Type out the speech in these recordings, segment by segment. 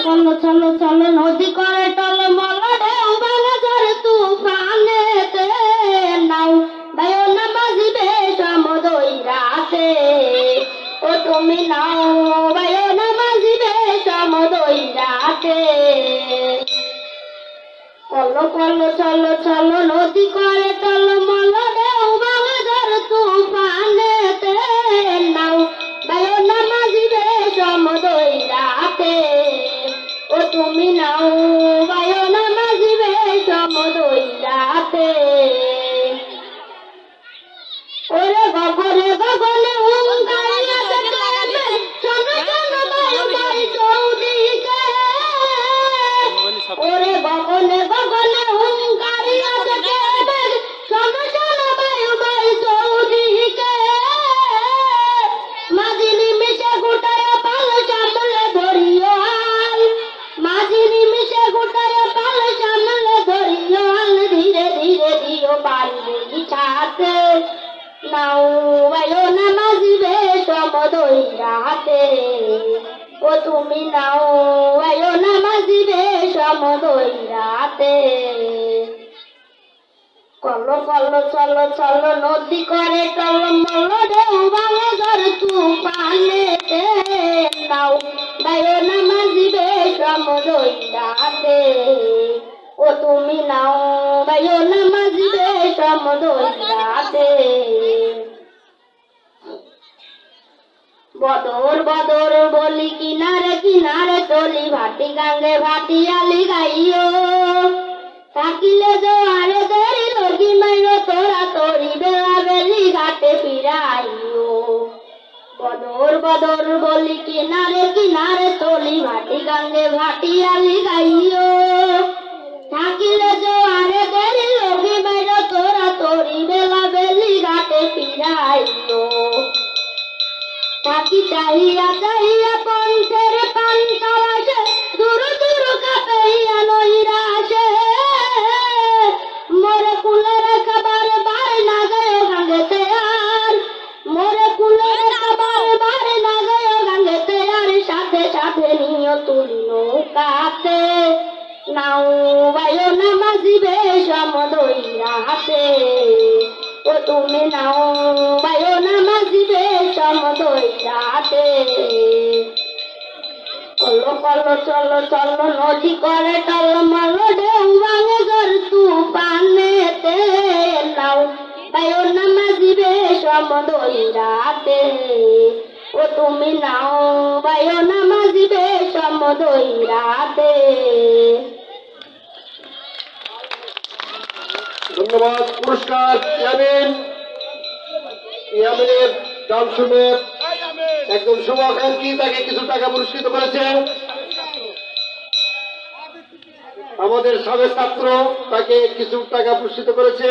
চলো চলো চলো নদী করে টলমল ঢেউ ভাঙা ঝড় তুফানেতে নাও ভাইও নামাজিবে সমুদয় রাতে ও তুমি নাও ভাইও নামাজিবে সমুদয় রাতে কলো কলো চলো চলো নদী করে টলমল ঢেউ ভাঙা ঝড় তুফানেতে নাও ভাইও নামাজিবে সমুদয় রাতে ও তুমি নাও ভাইও নামাজিবে সমুদয় রাতে ওরে গগনে গগনে হুঙ্কারিয়া দেখবে শোনো শোনো ভাই ভাই চৌদিকে ওরে গগনে গগনে হুঙ্কারিয়া দেখবে শোনো শোনো ভাই ভাই চৌদিকে মাঝি নিমিষে গোটায় পাল সামলে ধরিও হাল মাঝি নিমিষে গোটায় পাল সামলে ধরিও হাল ধীরে ধীরে দিও বাড়ি ছাতে নাও ভাইও নামাজিবে সমুদয় রাতে ও তুমি নাও ভাইও নামাজিবে সমুদয় রাতে কলো কলো চলো চলো নদী করে টলমল ঢেউ ভাঙা ঝড় তুফানেতে নাও ভাইও নামাজিবে সমুদয় রাতে ও তুমি নাও ভাইও নামাজিবে সমুদয় রাতে বদর বদর বলি কিনারে কিনারে চলি ভাটি গাঙ্গে ভাটি আলি গাইও থাকিলে জোয়ারে দেরি লগি মাইরো তোরা তোরি বেলা বেলি ঘাটে ফিরাইও বদর বদর বলি কিনারে কিনারে চলি ভাটি গাঙ্গে ভাটি আলি গাইও থাকিলে জোয়ারে দেরি লগি মাইরো তোরা তোরি বেলা বেলি ঘাটে ফিরাইও থাকি চাহিয়া চাহিয়া পন্থের পান্তালাসে দূর দূর কাপেইয়া নইরা আসে মোরে কুলের খাবার বার না গয়ে গাঙ্গেতে আর মোরে কুলের খাবার বার না গয়ে গাঙ্গেতে আর সাথে সাথে নিও তুলি নৌকাতে নাও ভাইও নামাজিবে সমুদয় রাতে ও তুমি নাও ভাইও নামাজিবে সমুদয় রাতে কলো কলো চলো চলো নদী করে টলমল ঢেউ ভাঙে ঝড় তুফানেতে নাও ভাইও নামাজিবে সমুদয় রাতে ও তুমি নাও ভাইও নামাজিবে সমুদয় রাতে ধন্যবাদ। পুরস্কার ইয়ামিনের গান শুনে একজন শুভাকাঙ্ক্ষী তাকে কিছু টাকা পুরস্কৃত করেছেন। আমাদের সাবেক ছাত্র তাকে কিছু টাকা পুরস্কৃত করেছে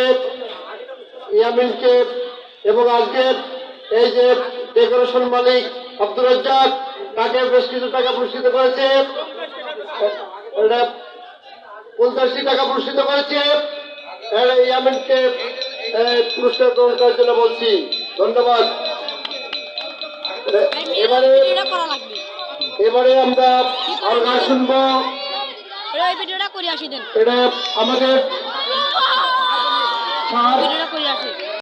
ইয়ামিনকে, এবং আজকের এই যে ডেকোরেশন মালিক আব্দুর রাজ্জাক তাকে বেশ কিছু টাকা পুরস্কৃত করেছে, 50 টাকা পুরস্কৃত করেছে। ইয়ামিনকে পুরস্কার গ্রহণ করার জন্য বলছি ধন্যবাদ। এবারে আমরা আর গান শুনবো। এটা আমাদের